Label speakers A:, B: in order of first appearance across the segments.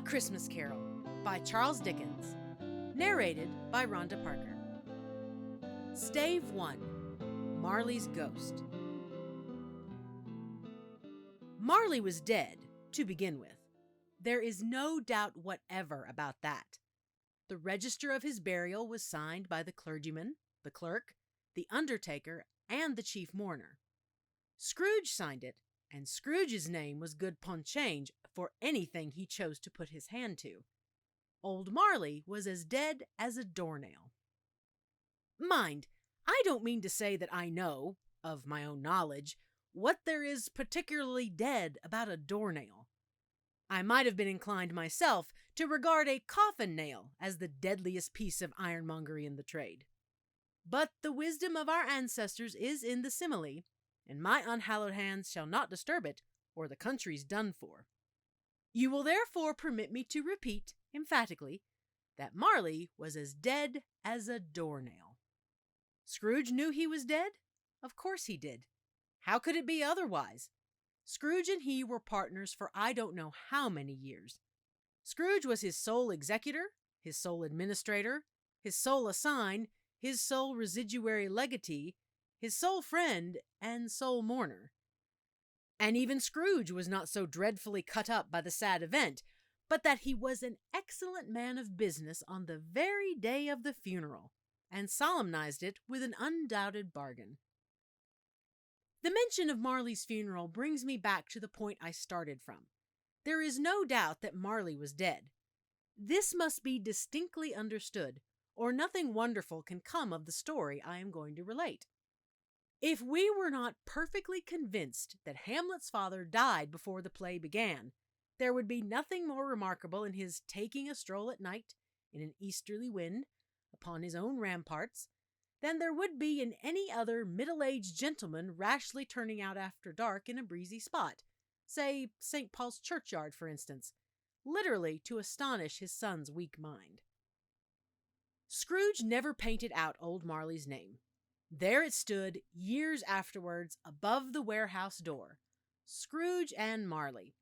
A: A Christmas Carol by Charles Dickens. Narrated by Rhonda Parker. Stave 1. Marley's Ghost. Marley was dead, to begin with. There is no doubt whatever about that. The register of his burial was signed by the clergyman, the clerk, the undertaker, and the chief mourner. Scrooge signed it, and Scrooge's name was good pon change for anything he chose to put his hand to. Old Marley was as dead as a doornail. Mind, I don't mean to say that I know, of my own knowledge, what there is particularly dead about a doornail. I might have been inclined myself to regard a coffin nail as the deadliest piece of ironmongery in the trade. But the wisdom of our ancestors is in the simile, and my unhallowed hands shall not disturb it, or the country's done for. You will therefore permit me to repeat, emphatically, that Marley was as dead as a doornail. Scrooge knew he was dead? Of course he did. How could it be otherwise? Scrooge and he were partners for I don't know how many years. Scrooge was his sole executor, his sole administrator, his sole assign, his sole residuary legatee, his sole friend, and sole mourner. And even Scrooge was not so dreadfully cut up by the sad event, but that he was an excellent man of business on the very day of the funeral, and solemnized it with an undoubted bargain. The mention of Marley's funeral brings me back to the point I started from. There is no doubt that Marley was dead. This must be distinctly understood, or nothing wonderful can come of the story I am going to relate. If we were not perfectly convinced that Hamlet's father died before the play began, there would be nothing more remarkable in his taking a stroll at night, in an easterly wind, upon his own ramparts, than there would be in any other middle-aged gentleman rashly turning out after dark in a breezy spot, say St. Paul's churchyard, for instance, literally to astonish his son's weak mind. Scrooge never painted out old Marley's name. There it stood, years afterwards, above the warehouse door. Scrooge and Marley.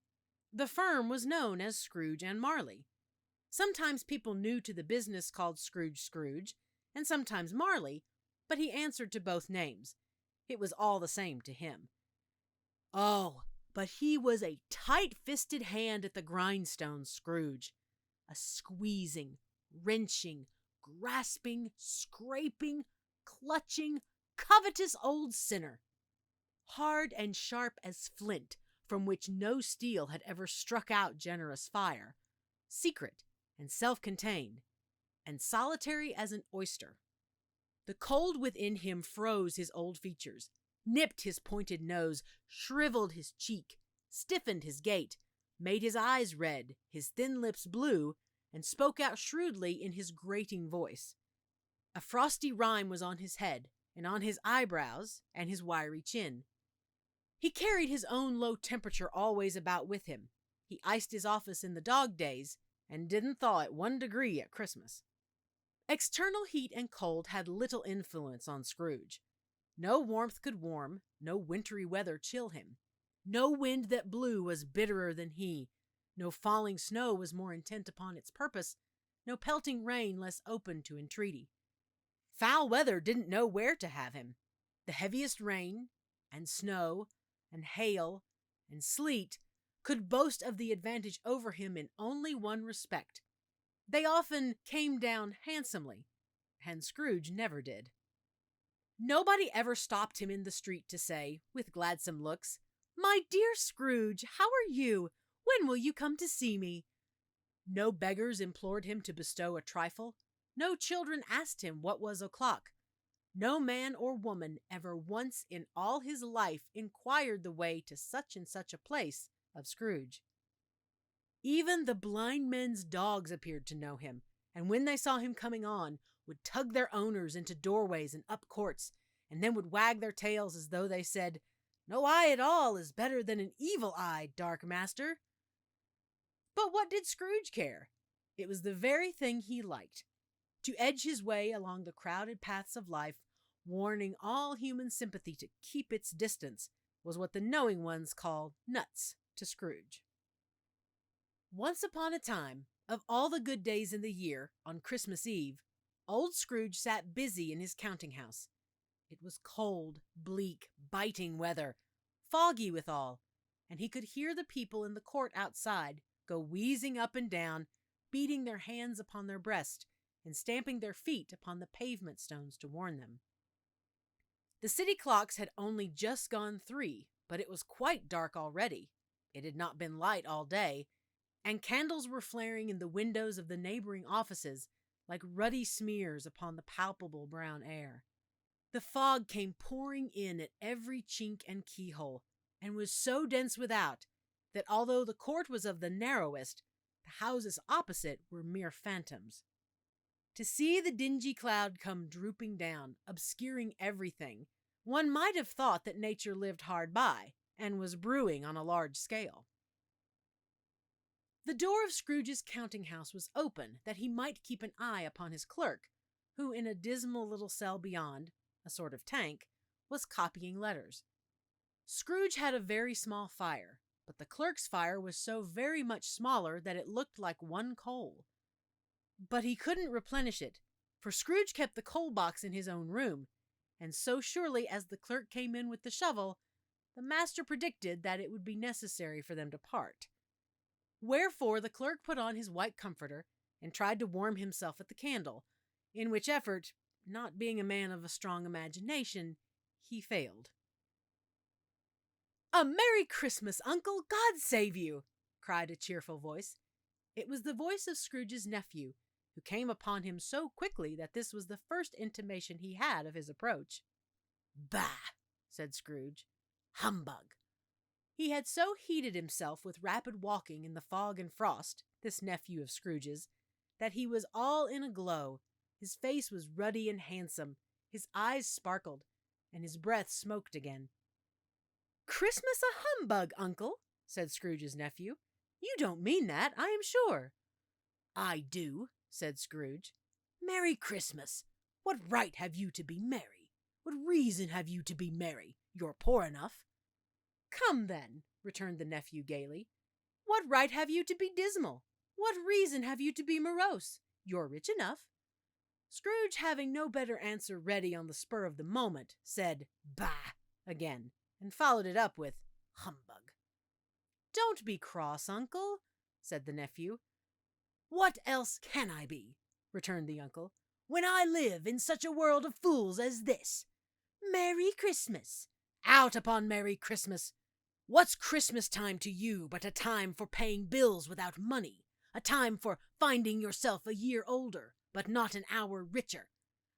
A: The firm was known as Scrooge and Marley. Sometimes people new to the business called Scrooge, and sometimes Marley, but he answered to both names. It was all the same to him. Oh, but he was a tight-fisted hand at the grindstone, Scrooge. A squeezing, wrenching, grasping, scraping, clutching, covetous old sinner. Hard and sharp as flint, from which no steel had ever struck out generous fire. Secret and self-contained, and solitary as an oyster. The cold within him froze his old features, nipped his pointed nose, shriveled his cheek, stiffened his gait, made his eyes red, his thin lips blue, and spoke out shrewdly in his grating voice. A frosty rime was on his head, and on his eyebrows, and his wiry chin. He carried his own low temperature always about with him. He iced his office in the dog days, and didn't thaw it 1 degree at Christmas. External heat and cold had little influence on Scrooge. No warmth could warm, no wintry weather chill him. No wind that blew was bitterer than he. No falling snow was more intent upon its purpose, no pelting rain less open to entreaty. Foul weather didn't know where to have him. The heaviest rain, and snow, and hail, and sleet could boast of the advantage over him in only one respect. They often came down handsomely, and Scrooge never did. Nobody ever stopped him in the street to say, with gladsome looks, "My dear Scrooge, how are you? When will you come to see me?" No beggars implored him to bestow a trifle. No children asked him what was o'clock. No man or woman ever once in all his life inquired the way to such and such a place of Scrooge. Even the blind men's dogs appeared to know him, and when they saw him coming on, would tug their owners into doorways and up courts, and then would wag their tails as though they said, "No eye at all is better than an evil-eyed dark master." But what did Scrooge care? It was the very thing he liked. To edge his way along the crowded paths of life, warning all human sympathy to keep its distance, was what the knowing ones call nuts to Scrooge. Once upon a time, of all the good days in the year, on Christmas Eve, old Scrooge sat busy in his counting house. It was cold, bleak, biting weather, foggy withal, and he could hear the people in the court outside go wheezing up and down, beating their hands upon their breast and stamping their feet upon the pavement stones to warn them. The city clocks had only just gone 3, but it was quite dark already. It had not been light all day, and candles were flaring in the windows of the neighboring offices like ruddy smears upon the palpable brown air. The fog came pouring in at every chink and keyhole, and was so dense without that although the court was of the narrowest, the houses opposite were mere phantoms. To see the dingy cloud come drooping down, obscuring everything, one might have thought that nature lived hard by, and was brewing on a large scale. The door of Scrooge's counting house was open, that he might keep an eye upon his clerk, who in a dismal little cell beyond, a sort of tank, was copying letters. Scrooge had a very small fire, but the clerk's fire was so very much smaller that it looked like one coal. But he couldn't replenish it, for Scrooge kept the coal box in his own room, and so surely as the clerk came in with the shovel, the master predicted that it would be necessary for them to part. Wherefore the clerk put on his white comforter and tried to warm himself at the candle, in which effort, not being a man of a strong imagination, he failed. "A Merry Christmas, Uncle! God save you!" cried a cheerful voice. It was the voice of Scrooge's nephew, who came upon him so quickly that this was the first intimation he had of his approach. "Bah!" said Scrooge. "Humbug!" He had so heated himself with rapid walking in the fog and frost, this nephew of Scrooge's, that he was all in a glow. His face was ruddy and handsome, his eyes sparkled, and his breath smoked again. "Christmas a humbug, Uncle," said Scrooge's nephew. "You don't mean that, I am sure." "I do," said Scrooge. "Merry Christmas! What right have you to be merry? What reason have you to be merry? You're poor enough." "Come, then," returned the nephew gaily. "What right have you to be dismal? What reason have you to be morose? You're rich enough." Scrooge, having no better answer ready on the spur of the moment, said "Bah!" again, and followed it up with "Humbug." "Don't be cross, Uncle," said the nephew. "What else can I be," returned the uncle, "when I live in such a world of fools as this? Merry Christmas! Out upon Merry Christmas! What's Christmas time to you but a time for paying bills without money, a time for finding yourself a year older, but not an hour richer,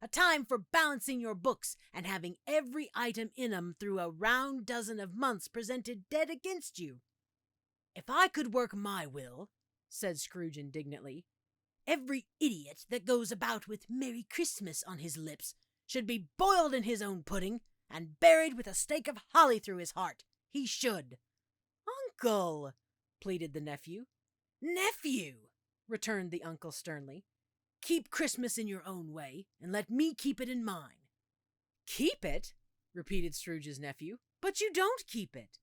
A: a time for balancing your books and having every item in 'em through a round dozen of months presented dead against you? If I could work my will," said Scrooge indignantly, "every idiot that goes about with Merry Christmas on his lips should be boiled in his own pudding and buried with a stake of holly through his heart. He should." "Uncle!" pleaded the nephew. "Nephew!" returned the uncle sternly. "Keep Christmas in your own way, and let me keep it in mine." "Keep it?" repeated Scrooge's nephew. "But you don't keep it."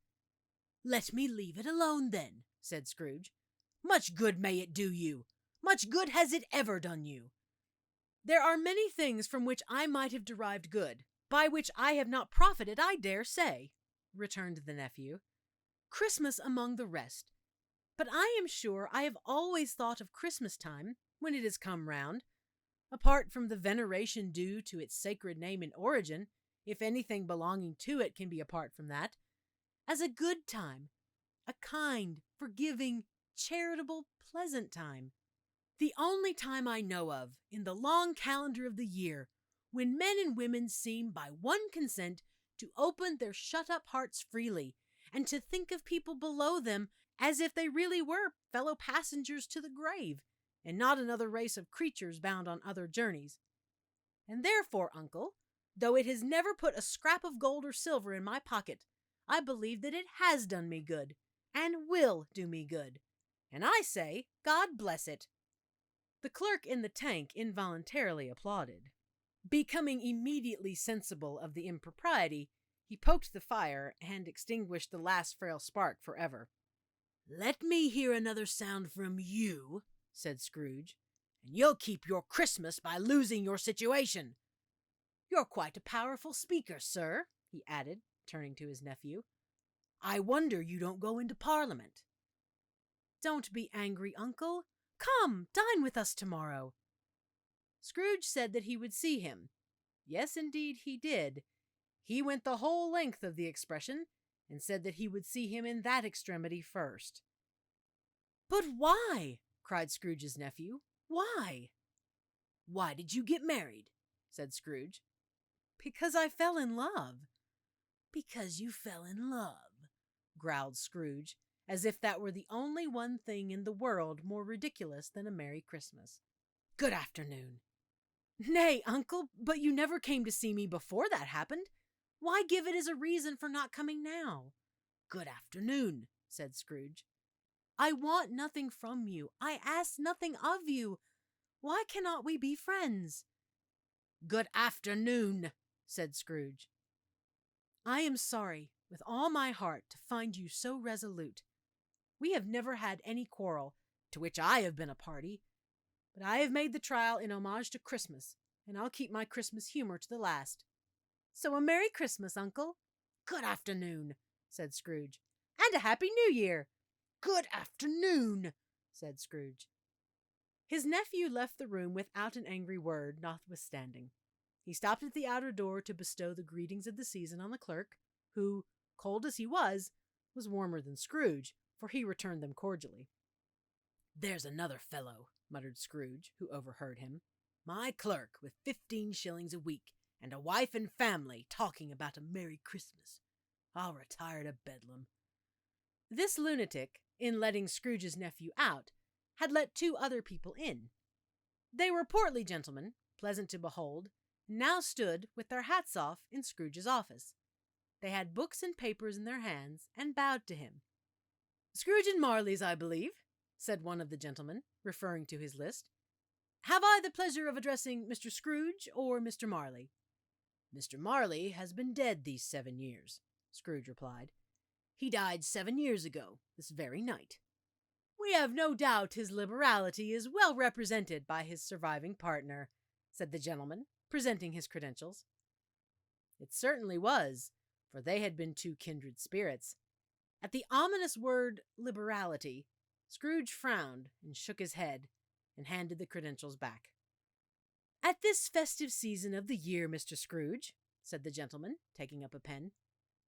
A: "Let me leave it alone, then," said Scrooge. "Much good may it do you. Much good has it ever done you." "There are many things from which I might have derived good, by which I have not profited, I dare say," returned the nephew. "Christmas among the rest. But I am sure I have always thought of Christmas time, when it has come round, apart from the veneration due to its sacred name and origin, if anything belonging to it can be apart from that, as a good time, a kind, forgiving, charitable, pleasant time. The only time I know of, in the long calendar of the year, when men and women seem by one consent to open their shut-up hearts freely, and to think of people below them as if they really were fellow passengers to the grave, and not another race of creatures bound on other journeys. And therefore, Uncle, though it has never put a scrap of gold or silver in my pocket, I believe that it has done me good, and will do me good. And I say, God bless it." The clerk in the tank involuntarily applauded. Becoming immediately sensible of the impropriety, he poked the fire and extinguished the last frail spark forever. "Let me hear another sound from you," said Scrooge, "and you'll keep your Christmas by losing your situation. You're quite a powerful speaker, sir," he added, turning to his nephew. "I wonder you don't go into Parliament." "Don't be angry, uncle. Come, dine with us tomorrow." Scrooge said that he would see him. Yes, indeed, he did. He went the whole length of the expression, and said that he would see him in that extremity first. "But why?" cried Scrooge's nephew. "Why?" "Why did you get married?" said Scrooge. "Because I fell in love." "Because you fell in love," growled Scrooge, as if that were the only one thing in the world more ridiculous than a Merry Christmas. "Good afternoon." "Nay, uncle, but you never came to see me before that happened. Why give it as a reason for not coming now?" "Good afternoon," said Scrooge. "I want nothing from you. I ask nothing of you. Why cannot we be friends?" "Good afternoon," said Scrooge. "I am sorry, with all my heart, to find you so resolute. We have never had any quarrel, to which I have been a party, but I have made the trial in homage to Christmas, and I'll keep my Christmas humor to the last. So a Merry Christmas, uncle." "Good afternoon," said Scrooge. "And a Happy New Year."
B: "Good afternoon,"
A: said Scrooge. His nephew left the room without an angry word, notwithstanding. He stopped at the outer door to bestow the greetings of the season on the clerk, who, cold as he was warmer than Scrooge, for he returned them cordially.
B: "There's another fellow," muttered Scrooge, who overheard him. "My clerk, with 15 shillings a week, and a wife and family, talking about a Merry Christmas. I'll retire to Bedlam."
A: This lunatic, in letting Scrooge's nephew out, had let 2 other people in. They were portly gentlemen, pleasant to behold, and now stood, with their hats off, in Scrooge's office. They had books and papers in their hands, and bowed to him. "Scrooge and Marley's, I believe," said one of the gentlemen, referring to his list. "Have I the pleasure of addressing Mr. Scrooge or Mr. Marley?"
B: "Mr. Marley has been dead these 7 years," Scrooge replied. "He died 7 years ago, this very night."
A: "We have no doubt his liberality is well represented by his surviving partner," said the gentleman, presenting his credentials. It certainly was, for they had been 2 kindred spirits. At the ominous word liberality, Scrooge frowned and shook his head, and handed the credentials back. "At this festive season of the year, Mr. Scrooge," said the gentleman, taking up a pen,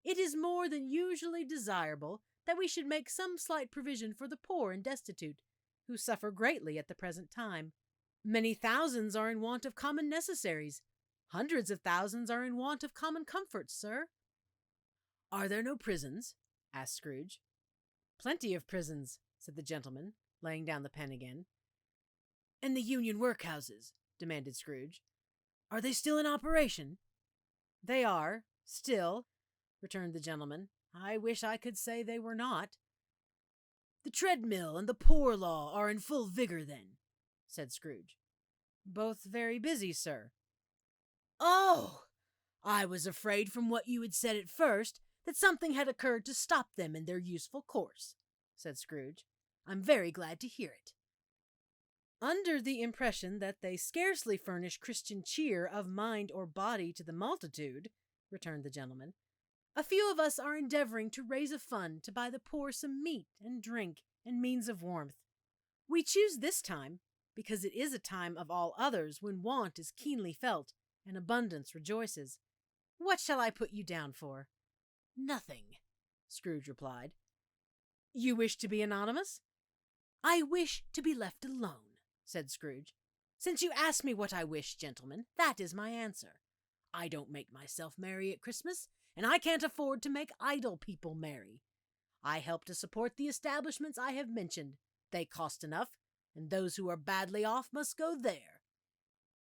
A: "it is more than usually desirable that we should make some slight provision for the poor and destitute, who suffer greatly at the present time. Many thousands are in want of common necessaries. Hundreds of thousands are in want of common comforts, sir."
B: "Are there no prisons?" asked Scrooge.
A: "Plenty of prisons," said the gentleman, laying down the pen again.
B: "And the Union workhouses?" demanded Scrooge. "Are they still in operation?"
A: "They are, still," returned the gentleman. "I wish I could say they were not."
B: "The treadmill and the poor law are in full vigor, then?" said Scrooge.
A: "Both very busy, sir."
B: "Oh! I was afraid from what you had said at first that something had occurred to stop them in their useful course," said Scrooge. "I'm very glad to hear it."
A: "Under the impression that they scarcely furnish Christian cheer of mind or body to the multitude," returned the gentleman, "a few of us are endeavoring to raise a fund to buy the poor some meat and drink and means of warmth. We choose this time because it is a time of all others when want is keenly felt and abundance rejoices. What shall I put you down for?"
B: "Nothing," Scrooge replied.
A: "You wish to be anonymous?"
B: "I wish to be left alone," said Scrooge.
A: "Since you ask me what I wish, gentlemen, that is my answer.
B: I don't make myself merry at Christmas, and I can't afford to make idle people merry. I help to support the establishments I have mentioned. They cost enough, and those who are badly off must go there."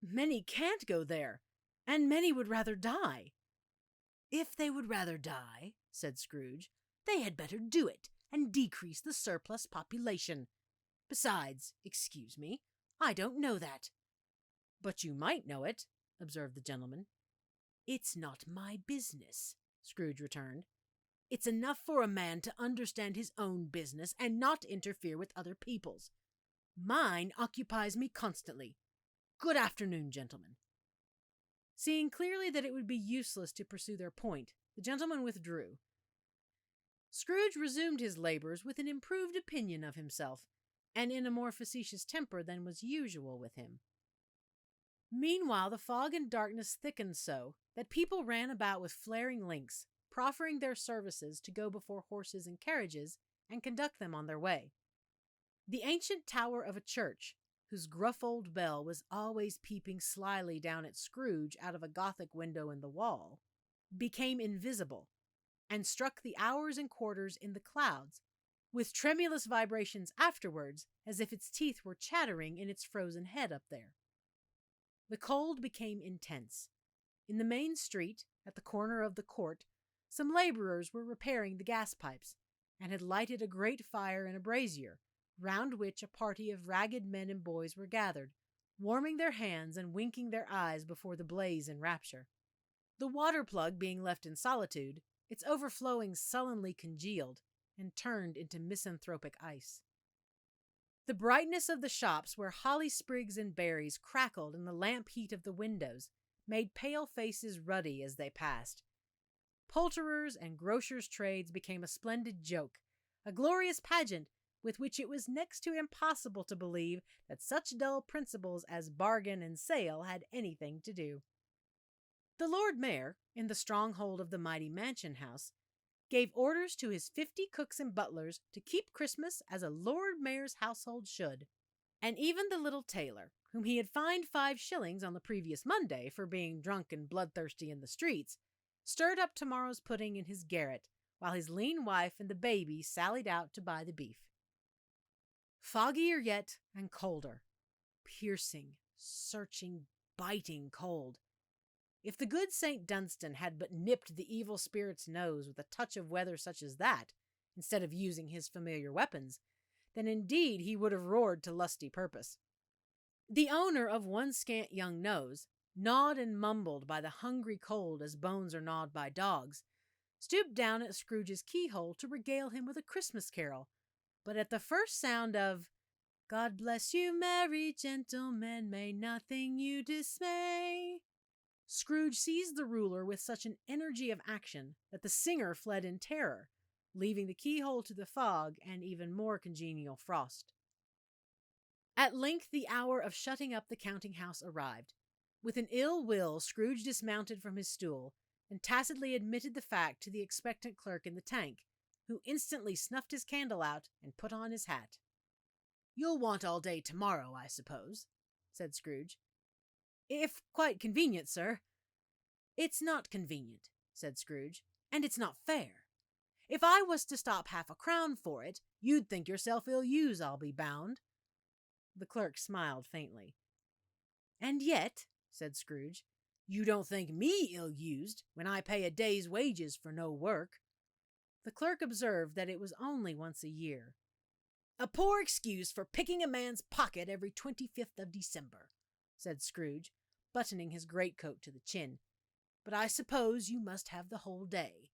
A: "Many can't go there, and many would rather die."
B: "If they would rather die," said Scrooge, "they had better do it, and decrease the surplus population. Besides, excuse me, I don't know that."
A: "But you might know it," observed the gentleman.
B: "It's not my business," Scrooge returned. It's enough for a man to understand his own business and not interfere with other people's. Mine occupies me constantly. Good afternoon, gentlemen." Seeing clearly that it would be useless to pursue their point, the gentlemen withdrew. Scrooge resumed his labors with an improved opinion of himself, and in a more facetious temper than was usual with him. Meanwhile, the fog and darkness thickened so that people ran about with flaring links, proffering their services to go before horses and carriages and conduct them on their way. The ancient tower of a church, whose gruff old bell was always peeping slyly down at Scrooge out of a Gothic window in the wall, became invisible, and struck the hours and quarters in the clouds, with tremulous vibrations afterwards, as if its teeth were chattering in its frozen head up there. The cold became intense. In the main street, at the corner of the court, some laborers were repairing the gas pipes, and had lighted a great fire in a brazier, round which a party of ragged men and boys were gathered, warming their hands and winking their eyes before the blaze in rapture. The water plug being left in solitude, its overflowing sullenly congealed and turned into misanthropic ice. The brightness of the shops where holly sprigs and berries crackled in the lamp heat of the windows made pale faces ruddy as they passed. Poulterers' and grocers' trades became a splendid joke, a glorious pageant with which it was next to impossible to believe that such dull principles as bargain and sale had anything to do. The Lord Mayor, in the stronghold of the mighty mansion house, gave orders to his 50 cooks and butlers to keep Christmas as a Lord Mayor's household should, and even the little tailor, whom he had fined 5 shillings on the previous Monday for being drunk and bloodthirsty in the streets, stirred up tomorrow's pudding in his garret, while his lean wife and the baby sallied out to buy the beef. Foggier yet and colder. Piercing, searching, biting cold. If the good St. Dunstan had but nipped the evil spirit's nose with a touch of weather such as that, instead of using his familiar weapons, then indeed he would have roared to lusty purpose. The owner of one scant young nose, gnawed and mumbled by the hungry cold as bones are gnawed by dogs, stooped down at Scrooge's keyhole to regale him with a Christmas carol, but at the first sound of "God bless you, merry gentlemen, may nothing you dismay," Scrooge seized the ruler with such an energy of action that the singer fled in terror, leaving the keyhole to the fog and even more congenial frost. At length the hour of shutting up the counting-house arrived. With an ill will, Scrooge dismounted from his stool and tacitly admitted the fact to the expectant clerk in the tank, who instantly snuffed his candle out and put on his hat. "You'll want all day tomorrow, I suppose," said Scrooge. "If quite convenient, sir." "It's not convenient," said Scrooge, "and it's not fair. If I was to stop half a crown for it, you'd think yourself ill-used, I'll be bound." The clerk smiled faintly. "And yet," said Scrooge, "you don't think me ill-used when I pay a day's wages for no work." The clerk observed that it was only once a year. "A poor excuse for picking a man's pocket every 25th of December," said Scrooge, buttoning his greatcoat to the chin. "But I suppose you must have the whole day.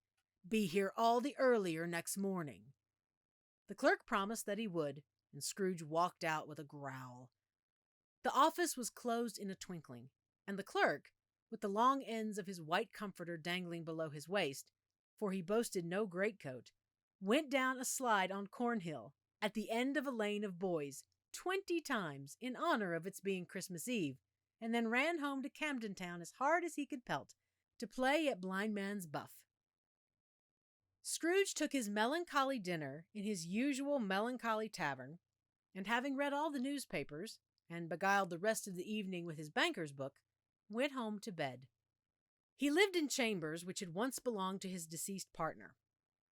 B: Be here all the earlier next morning." The clerk promised that he would, and Scrooge walked out with a growl. The office was closed in a twinkling, and the clerk, with the long ends of his white comforter dangling below his waist, for he boasted no greatcoat, went down a slide on Cornhill, at the end of a lane of boys, 20 times in honor of its being Christmas Eve, and then ran home to Camden Town as hard as he could pelt, to play at blind man's buff. Scrooge took his melancholy dinner in his usual melancholy tavern, and having read all the newspapers, and beguiled the rest of the evening with his banker's book, went home to bed. He lived in chambers which had once belonged to his deceased partner.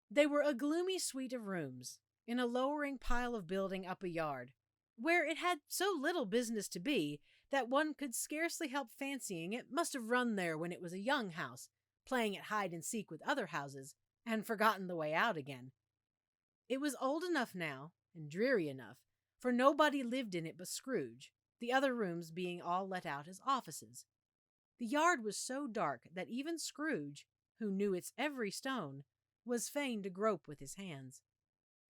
B: They were a gloomy suite of rooms, in a lowering pile of building up a yard, where it had so little business to be that one could scarcely help fancying it must have run there when it was a young house, playing at hide-and-seek with other houses, and forgotten the way out again. It was old enough now, and dreary enough, for nobody lived in it but Scrooge, the other rooms being all let out as offices. The yard was so dark that even Scrooge, who knew its every stone, was fain to grope with his hands.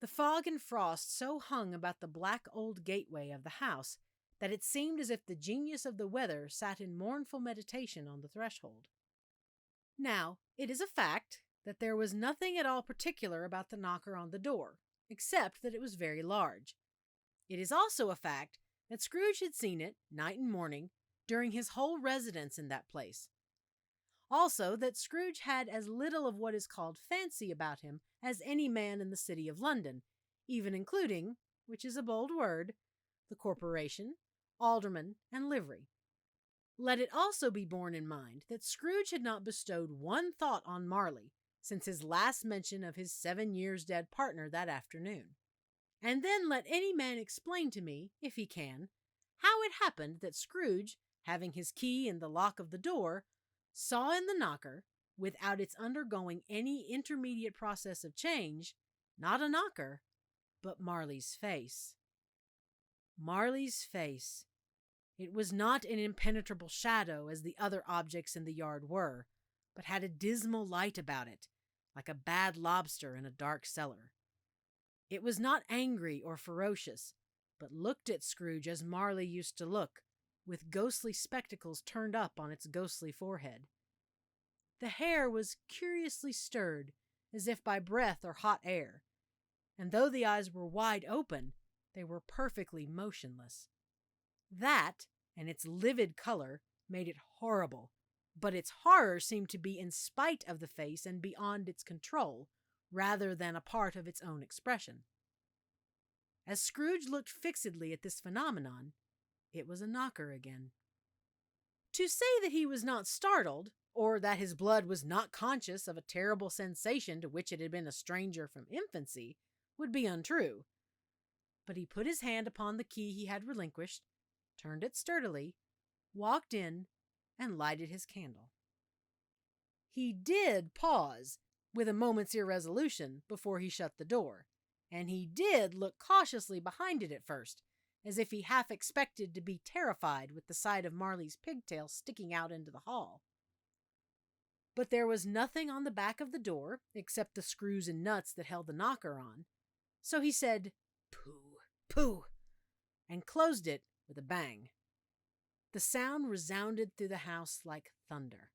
B: The fog and frost so hung about the black old gateway of the house that it seemed as if the genius of the weather sat in mournful meditation on the threshold. Now, it is a fact that there was nothing at all particular about the knocker on the door, except that it was very large. It is also a fact that Scrooge had seen it, night and morning, during his whole residence in that place. Also, that Scrooge had as little of what is called fancy about him as any man in the city of London, even including, which is a bold word, the corporation, alderman, and livery. Let it also be borne in mind that Scrooge had not bestowed one thought on Marley since his last mention of his 7 years dead partner that afternoon. And then let any man explain to me, if he can, how it happened that Scrooge, having his key in the lock of the door, saw in the knocker, without its undergoing any intermediate process of change, not a knocker, but Marley's face. Marley's face. It was not an impenetrable shadow as the other objects in the yard were, but had a dismal light about it, like a bad lobster in a dark cellar. It was not angry or ferocious, but looked at Scrooge as Marley used to look, with ghostly spectacles turned up on its ghostly forehead. The hair was curiously stirred, as if by breath or hot air, and though the eyes were wide open, they were perfectly motionless. That, and its livid color, made it horrible, but its horror seemed to be in spite of the face and beyond its control, rather than a part of its own expression. As Scrooge looked fixedly at this phenomenon, it was a knocker again. To say that he was not startled, or that his blood was not conscious of a terrible sensation to which it had been a stranger from infancy, would be untrue. But he put his hand upon the key he had relinquished, turned it sturdily, walked in, and lighted his candle. He did pause, with a moment's irresolution, before he shut the door, and he did look cautiously behind it at first, as if he half expected to be terrified with the sight of Marley's pigtail sticking out into the hall. But there was nothing on the back of the door except the screws and nuts that held the knocker on, so he said, "Pooh, pooh," and closed it with a bang. The sound resounded through the house like thunder.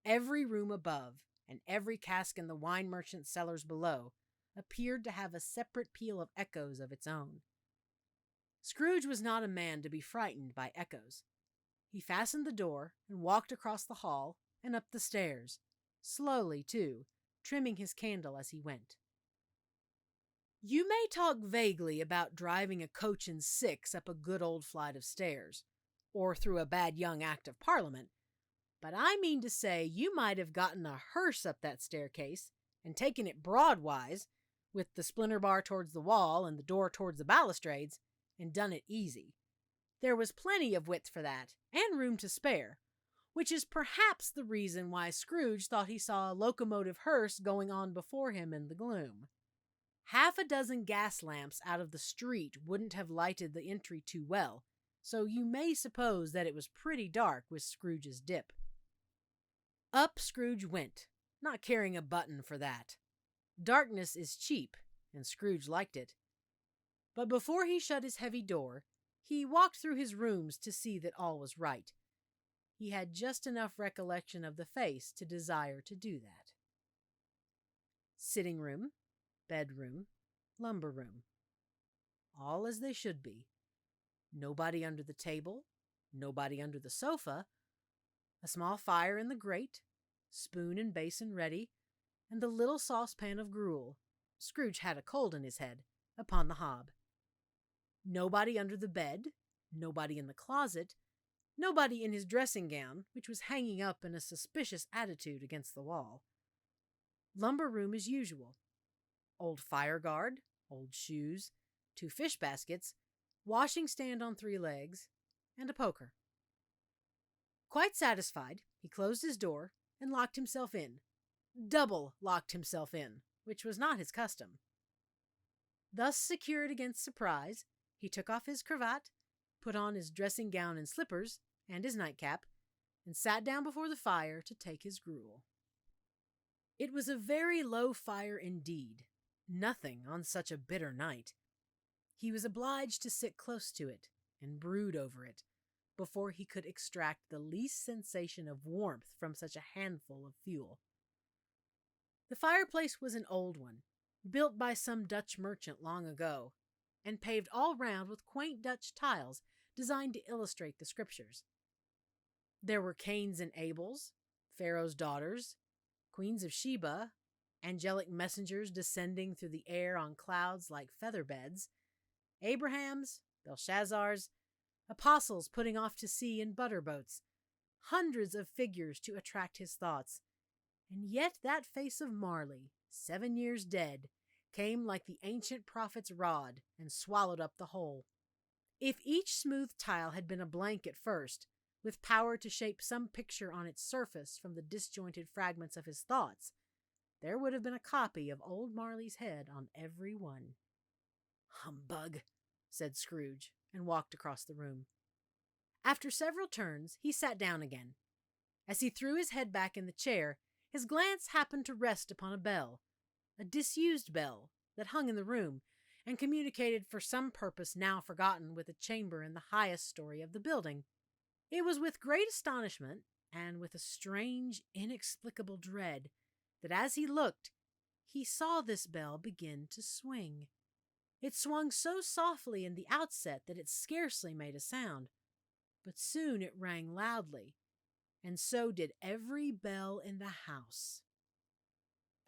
B: Every room above, and every cask in the wine merchant's cellars below, appeared to have a separate peal of echoes of its own. Scrooge was not a man to be frightened by echoes. He fastened the door and walked across the hall and up the stairs, slowly, too, trimming his candle as he went. You may talk vaguely about driving a coach and six up a good old flight of stairs, or through a bad young Act of Parliament, but I mean to say you might have gotten a hearse up that staircase and taken it broadwise, with the splinter bar towards the wall and the door towards the balustrades, and done it easy. There was plenty of width for that, and room to spare, which is perhaps the reason why Scrooge thought he saw a locomotive hearse going on before him in the gloom. Half a dozen gas lamps out of the street wouldn't have lighted the entry too well, so you may suppose that it was pretty dark with Scrooge's dip. Up Scrooge went, not caring a button for that. Darkness is cheap, and Scrooge liked it. But before he shut his heavy door, he walked through his rooms to see that all was right. He had just enough recollection of the face to desire to do that. Sitting room, bedroom, lumber room. All as they should be. Nobody under the table, nobody under the sofa, a small fire in the grate, spoon and basin ready, and the little saucepan of gruel, Scrooge had a cold in his head, upon the hob. Nobody under the bed, nobody in the closet, nobody in his dressing gown, which was hanging up in a suspicious attitude against the wall. Lumber room as usual. Old fire guard, old shoes, 2 fish baskets, washing stand on 3 legs, and a poker. Quite satisfied, he closed his door and locked himself in. Double locked himself in, which was not his custom. Thus secured against surprise, he took off his cravat, put on his dressing gown and slippers, and his nightcap, and sat down before the fire to take his gruel. It was a very low fire indeed, nothing on such a bitter night. He was obliged to sit close to it and brood over it before he could extract the least sensation of warmth from such a handful of fuel. The fireplace was an old one, built by some Dutch merchant long ago, and paved all round with quaint Dutch tiles designed to illustrate the scriptures. There were Cains and Abels, Pharaoh's daughters, queens of Sheba, angelic messengers descending through the air on clouds like feather beds, Abrahams, Belshazzars, apostles putting off to sea in butter boats, hundreds of figures to attract his thoughts. And yet that face of Marley, 7 years dead, came like the ancient prophet's rod and swallowed up the whole. If each smooth tile had been a blank at first, with power to shape some picture on its surface from the disjointed fragments of his thoughts, there would have been a copy of old Marley's head on every one. "Humbug," said Scrooge, and walked across the room. After several turns, he sat down again. As he threw his head back in the chair, his glance happened to rest upon a bell, a disused bell that hung in the room and communicated for some purpose now forgotten with a chamber in the highest story of the building. It was with great astonishment and with a strange, inexplicable dread that as he looked, he saw this bell begin to swing. It swung so softly in the outset that it scarcely made a sound, but soon it rang loudly, and so did every bell in the house.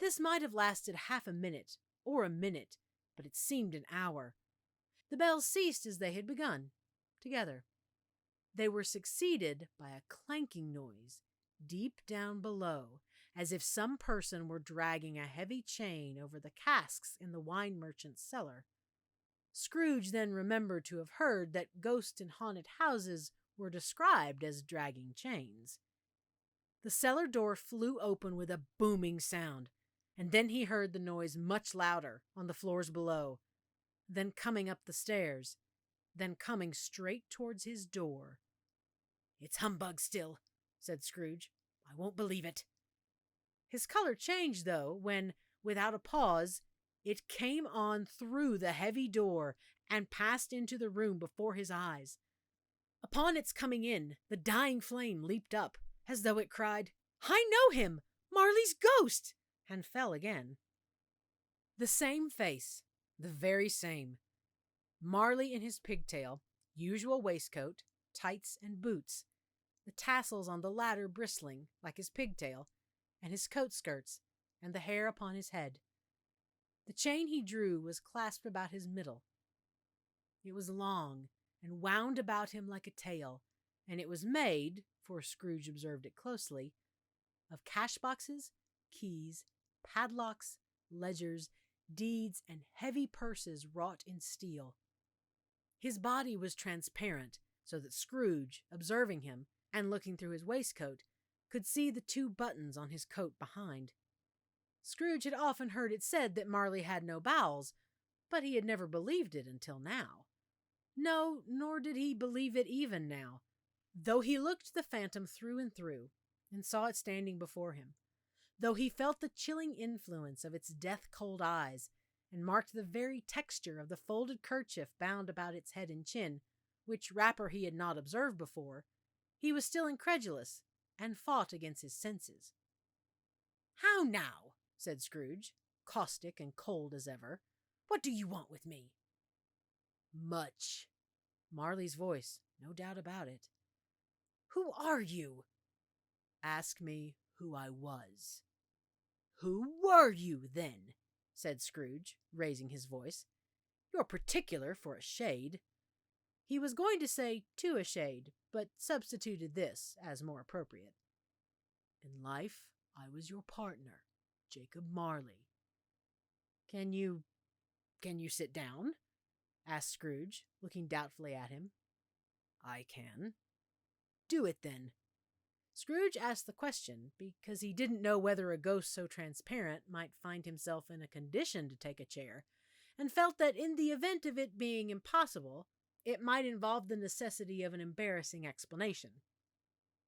B: This might have lasted half a minute or a minute, but it seemed an hour. The bells ceased as they had begun, together. They were succeeded by a clanking noise deep down below, as if some person were dragging a heavy chain over the casks in the wine merchant's cellar. Scrooge then remembered to have heard that ghost and haunted houses were described as dragging chains. The cellar door flew open with a booming sound, and then he heard the noise much louder on the floors below, then coming up the stairs, then coming straight towards his door. "It's humbug still," said Scrooge. "I won't believe it." His color changed, though, when, without a pause, it came on through the heavy door and passed into the room before his eyes. Upon its coming in, the dying flame leaped up, as though it cried, "I know him! Marley's ghost!" and fell again. The same face, the very same. Marley in his pigtail, usual waistcoat, tights, and boots, the tassels on the latter bristling, like his pigtail, and his coat skirts, and the hair upon his head. The chain he drew was clasped about his middle. It was long, and wound about him like a tail, and it was made, for Scrooge observed it closely, of cash boxes, keys, padlocks, ledgers, deeds, and heavy purses wrought in steel. His body was transparent, so that Scrooge, observing him, and looking through his waistcoat, could see the 2 buttons on his coat behind. Scrooge had often heard it said that Marley had no bowels, but he had never believed it until now. No, nor did he believe it even now, though he looked the phantom through and through, and saw it standing before him, though he felt the chilling influence of its death-cold eyes, and marked the very texture of the folded kerchief bound about its head and chin, which wrapper he had not observed before, he was still incredulous, and fought against his senses. "How now?" said Scrooge, caustic and cold as ever. "What do you want with me?" "Much." Marley's voice, no doubt about it. "Who are you?" "Ask me who I was." "Who were you, then?" said Scrooge, raising his voice. "You're particular for a shade." He was going to say "to a shade," but substituted this as more appropriate. "In life, I was your partner, Jacob Marley." Can you sit down?" asked Scrooge, looking doubtfully at him. "I can." "Do it, then." Scrooge asked the question because he didn't know whether a ghost so transparent might find himself in a condition to take a chair, and felt that in the event of it being impossible, it might involve the necessity of an embarrassing explanation.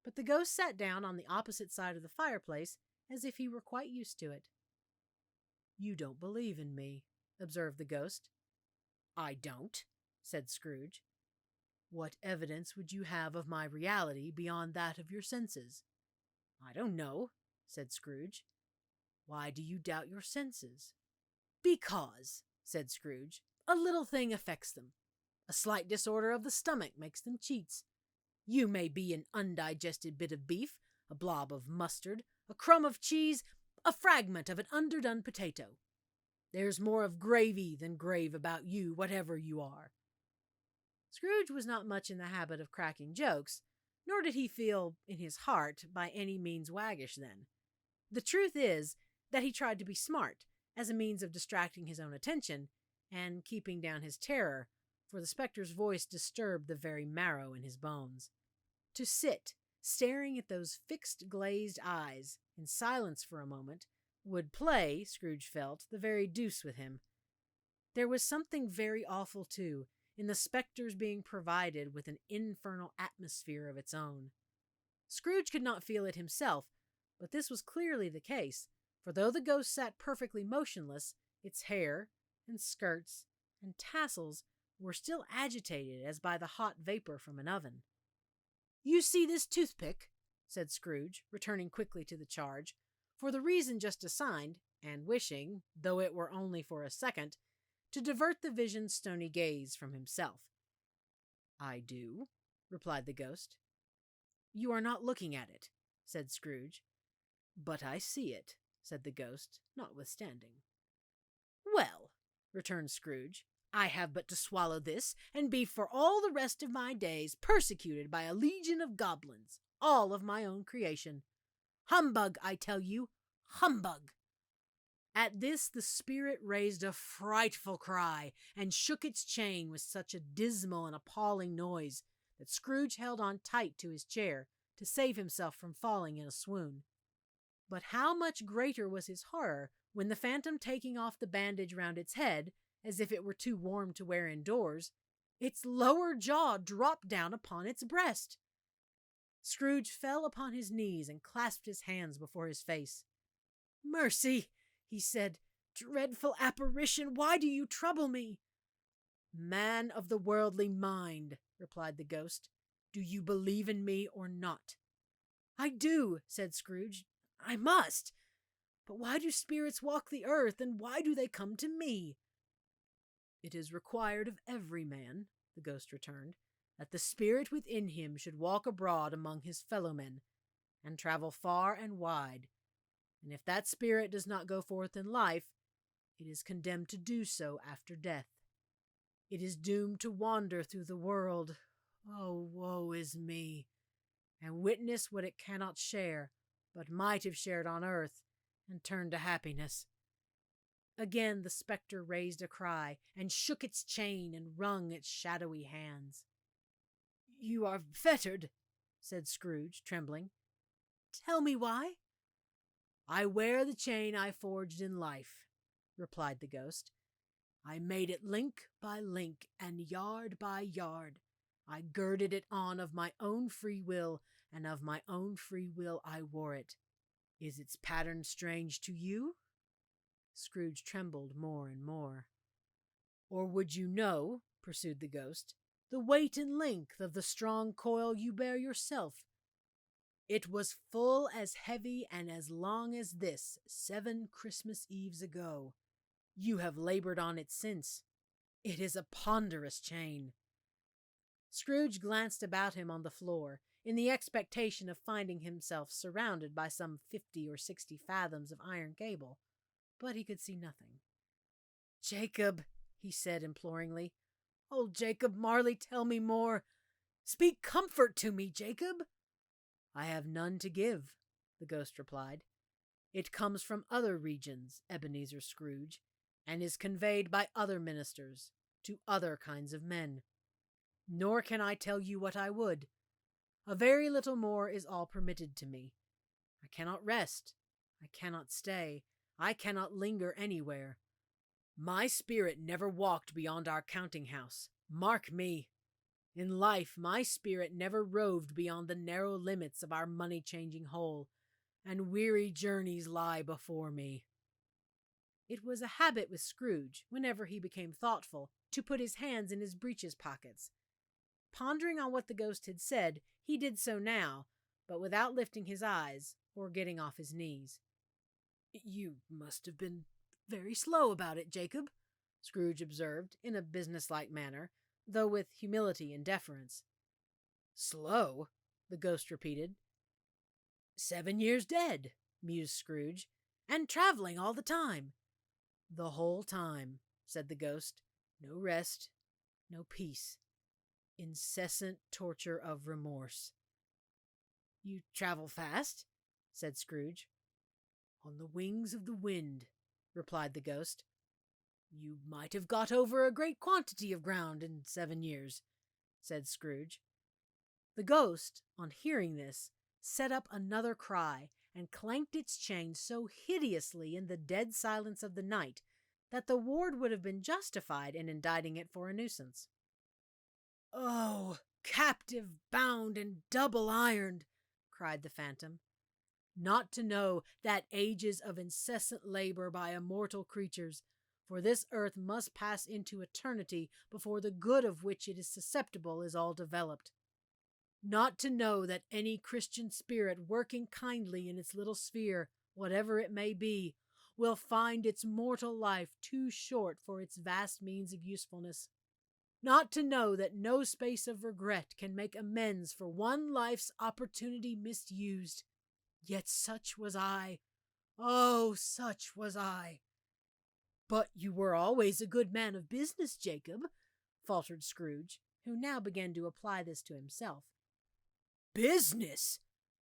B: But the ghost sat down on the opposite side of the fireplace as if he were quite used to it. "You don't believe in me," observed the ghost. "I don't," said Scrooge. "What evidence would you have of my reality beyond that of your senses?" "I don't know," said Scrooge. "Why do you doubt your senses?" "Because," said Scrooge, "a little thing affects them. A slight disorder of the stomach makes them cheats. You may be an undigested bit of beef, a blob of mustard, a crumb of cheese, a fragment of an underdone potato. There's more of gravy than grave about you, whatever you are." Scrooge was not much in the habit of cracking jokes, nor did he feel, in his heart, by any means waggish then. The truth is that he tried to be smart, as a means of distracting his own attention, and keeping down his terror, for the spectre's voice disturbed the very marrow in his bones. To sit, staring at those fixed glazed eyes, in silence for a moment, would play, Scrooge felt, the very deuce with him. There was something very awful, too, in the spectre's being provided with an infernal atmosphere of its own. Scrooge could not feel it himself, but this was clearly the case, for though the ghost sat perfectly motionless, its hair, and skirts, and tassels were still agitated as by the hot vapor from an oven. "You see this toothpick?" said Scrooge, returning quickly to the charge, for the reason just assigned, and wishing, though it were only for a second, to divert the vision's stony gaze from himself. "I do," replied the ghost. "You are not looking at it," said Scrooge. "But I see it," said the ghost, notwithstanding. "Well," returned Scrooge, "I have but to swallow this, and be for all the rest of my days persecuted by a legion of goblins, all of my own creation. Humbug, I tell you, humbug!" At this the spirit raised a frightful cry, and shook its chain with such a dismal and appalling noise that Scrooge held on tight to his chair to save himself from falling in a swoon. But how much greater was his horror when the phantom, taking off the bandage round its head, as if it were too warm to wear indoors, its lower jaw dropped down upon its breast. Scrooge fell upon his knees and clasped his hands before his face. "Mercy!" he said. "Dreadful apparition, why do you trouble me?" "Man of the worldly mind," replied the ghost, "do you believe in me or not?" "I do," said Scrooge. "I must. But why do spirits walk the earth, and why do they come to me?" "It is required of every man," the ghost returned, "that the spirit within him should walk abroad among his fellow-men, and travel far and wide. And if that spirit does not go forth in life, it is condemned to do so after death. It is doomed to wander through the world, oh, woe is me, and witness what it cannot share, but might have shared on earth, and turned to happiness." Again the spectre raised a cry, and shook its chain, and wrung its shadowy hands. "You are fettered," said Scrooge, trembling. "Tell me why?" "I wear the chain I forged in life," replied the ghost. "I made it link by link, and yard by yard. I girded it on of my own free will, and of my own free will I wore it. Is its pattern strange to you?" Scrooge trembled more and more. "Or would you know," pursued the ghost, "the weight and length of the strong coil you bear yourself? It was full as heavy and as long as this 7 Christmas Eves ago. You have labored on it since. It is a ponderous chain." Scrooge glanced about him on the floor, in the expectation of finding himself surrounded by some 50 or 60 fathoms of iron cable, but he could see nothing. "Jacob," he said imploringly, "oh, Jacob Marley, tell me more. Speak comfort to me, Jacob." "I have none to give," the ghost replied. "It comes from other regions, Ebenezer Scrooge, and is conveyed by other ministers to other kinds of men. Nor can I tell you what I would. A very little more is all permitted to me. I cannot rest. I cannot stay. I cannot linger anywhere. My spirit never walked beyond our counting-house. Mark me. In life, my spirit never roved beyond the narrow limits of our money-changing hole, and weary journeys lie before me." It was a habit with Scrooge, whenever he became thoughtful, to put his hands in his breeches pockets. Pondering on what the ghost had said, he did so now, but without lifting his eyes or getting off his knees. "You must have been very slow about it, Jacob," Scrooge observed in a businesslike manner, though with humility and deference. "Slow?" the ghost repeated. "7 years dead," mused Scrooge, "and traveling all the time." "The whole time," said the ghost. "No rest, no peace. Incessant torture of remorse." "You travel fast?" said Scrooge. "On the wings of the wind," replied the ghost. "You might have got over a great quantity of ground in 7 years," said Scrooge. The ghost, on hearing this, set up another cry, and clanked its chain so hideously in the dead silence of the night that the ward would have been justified in indicting it for a nuisance. "Oh, captive, bound, and double ironed!" cried the phantom. "Not to know that ages of incessant labor by immortal creatures, for this earth must pass into eternity before the good of which it is susceptible is all developed. Not to know that any Christian spirit working kindly in its little sphere, whatever it may be, will find its mortal life too short for its vast means of usefulness. Not to know that no space of regret can make amends for one life's opportunity misused. Yet such was I. Oh, such was I." "But you were always a good man of business, Jacob," faltered Scrooge, who now began to apply this to himself. "Business!"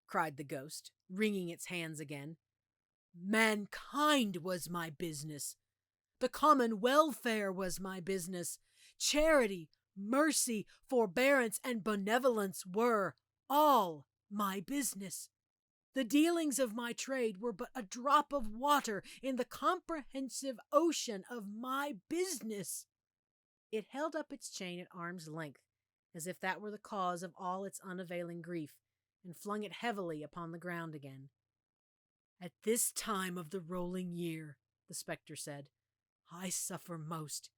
B: cried the ghost, wringing its hands again. "Mankind was my business. The common welfare was my business. Charity, mercy, forbearance, and benevolence were all my business. The dealings of my trade were but a drop of water in the comprehensive ocean of my business." It held up its chain at arm's length, as if that were the cause of all its unavailing grief, and flung it heavily upon the ground again. "At this time of the rolling year," the spectre said, "I suffer most.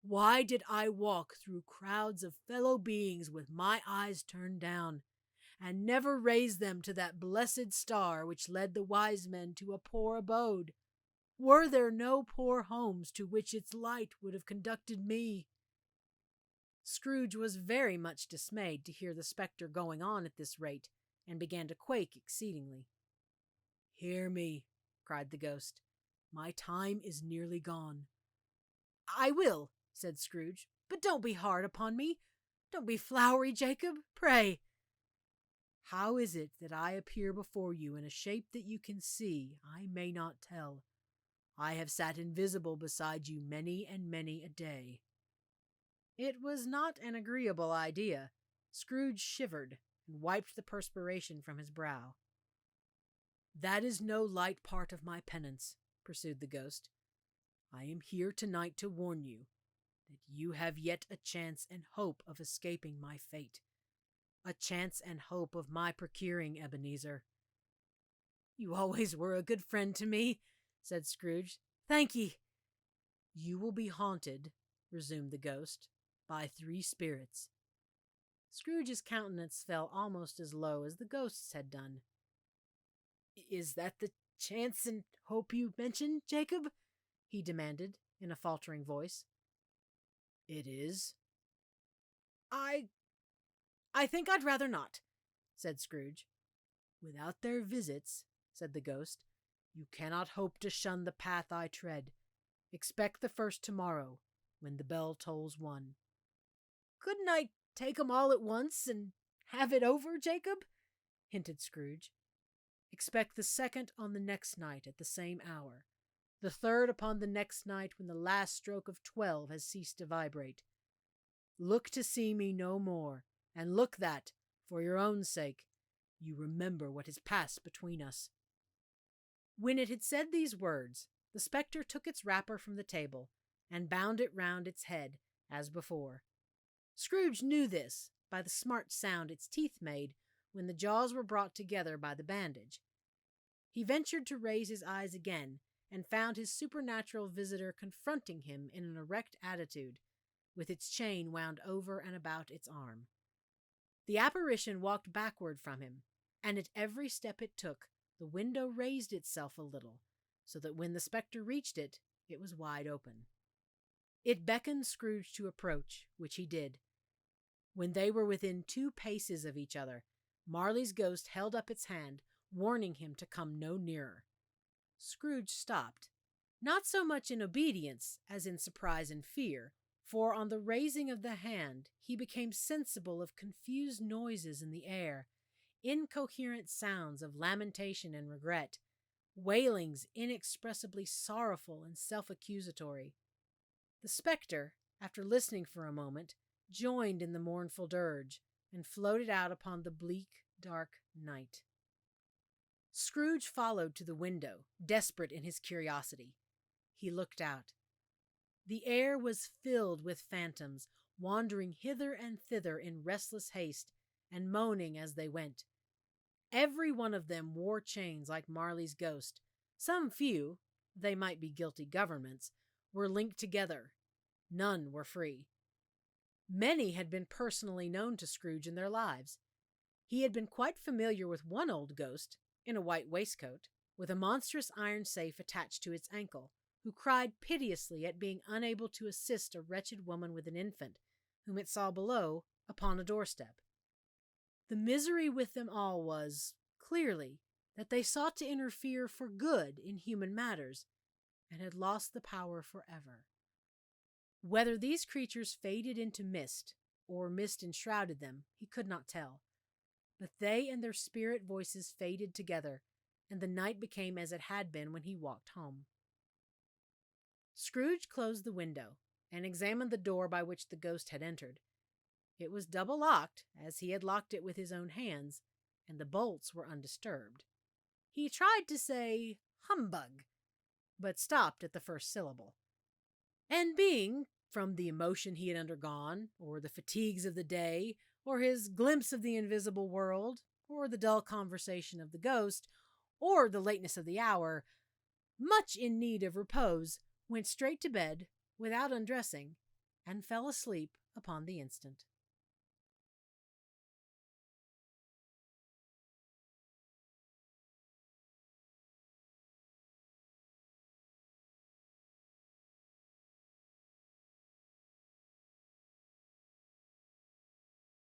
B: Why did I walk through crowds of fellow beings with my eyes turned down, and never raise them to that blessed star which led the wise men to a poor abode? Were there no poor homes to which its light would have conducted me?" Scrooge was very much dismayed to hear the spectre going on at this rate, and began to quake exceedingly. "Hear me," cried the ghost. "My time is nearly gone." "I will," said Scrooge, "but don't be hard upon me. Don't be flowery, Jacob, pray." "How is it that I appear before you in a shape that you can see, I may not tell. I have sat invisible beside you many and many a day." It was not an agreeable idea. Scrooge shivered, and wiped the perspiration from his brow. "That is no light part of my penance," pursued the ghost. "I am here tonight to warn you that you have yet a chance and hope of escaping my fate. A chance and hope of my procuring Ebenezer." "You always were a good friend to me," said Scrooge. "Thank ye." "You will be haunted," resumed the ghost, "by 3 spirits." Scrooge's countenance fell almost as low as the ghost's had done. "Is that the chance and hope you mentioned, Jacob?" he demanded, in a faltering voice. "It is." I think I'd rather not," said Scrooge. "Without their visits," said the ghost, "you cannot hope to shun the path I tread. Expect the first tomorrow, when the bell tolls 1. "Couldn't I take 'em all at once, and have it over, Jacob?" hinted Scrooge. "Expect the second on the next night at the same hour. The third upon the next night when the last stroke of 12 has ceased to vibrate. Look to see me no more, and look that, for your own sake, you remember what has passed between us." When it had said these words, the spectre took its wrapper from the table, and bound it round its head, as before. Scrooge knew this by the smart sound its teeth made when the jaws were brought together by the bandage. He ventured to raise his eyes again and found his supernatural visitor confronting him in an erect attitude, with its chain wound over and about its arm. The apparition walked backward from him, and at every step it took, the window raised itself a little, so that when the spectre reached it, it was wide open. It beckoned Scrooge to approach, which he did. When they were within 2 paces of each other, Marley's ghost held up its hand, warning him to come no nearer. Scrooge stopped, not so much in obedience as in surprise and fear, for on the raising of the hand he became sensible of confused noises in the air, incoherent sounds of lamentation and regret, wailings inexpressibly sorrowful and self-accusatory. The spectre, after listening for a moment, joined in the mournful dirge, and floated out upon the bleak, dark night. Scrooge followed to the window, desperate in his curiosity. He looked out. The air was filled with phantoms, wandering hither and thither in restless haste, and moaning as they went. Every one of them wore chains like Marley's ghost. Some few, they might be guilty governments, were linked together. None were free. Many had been personally known to Scrooge in their lives. He had been quite familiar with one old ghost, in a white waistcoat, with a monstrous iron safe attached to its ankle, who cried piteously at being unable to assist a wretched woman with an infant, whom it saw below upon a doorstep. The misery with them all was, clearly, that they sought to interfere for good in human matters, and had lost the power forever. Whether these creatures faded into mist, or mist enshrouded them, he could not tell. But they and their spirit voices faded together, and the night became as it had been when he walked home. Scrooge closed the window, and examined the door by which the ghost had entered. It was double-locked, as he had locked it with his own hands, and the bolts were undisturbed. He tried to say, "Humbug," but stopped at the first syllable. And being, from the emotion he had undergone, or the fatigues of the day, or his glimpse of the invisible world, or the dull conversation of the ghost, or the lateness of the hour, much in need of repose, went straight to bed without undressing, and fell asleep upon the instant.